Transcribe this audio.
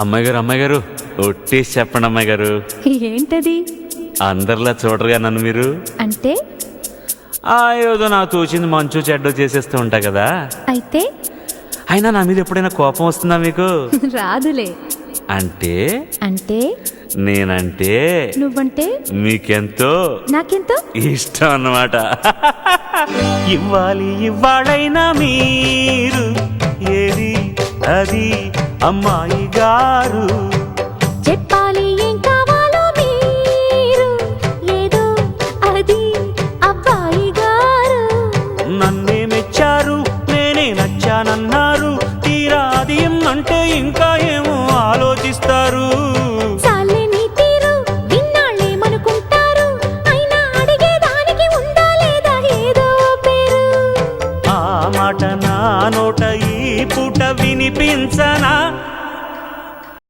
అమ్మాయి గారు ఒట్టేసి చెప్పండి అమ్మాయి గారు. ఏంటది? అందరిలా చూడరుగా నన్ను మీరు. అంటే ఏదో నాకు తోచింది మంచు చెడ్డో చేసేస్తూ ఉంటా కదా. అయితే అయినా నా మీద ఎప్పుడైనా కోపం వస్తుందా మీకు? రాదులే. అంటే అంటే నేనంటే నువ్వంటే మీకెంతో నాకెంతో ఇష్టం అన్నమాట. ఇవ్వాలైనా మీరు ఏది అది అమ్మాయి గారు.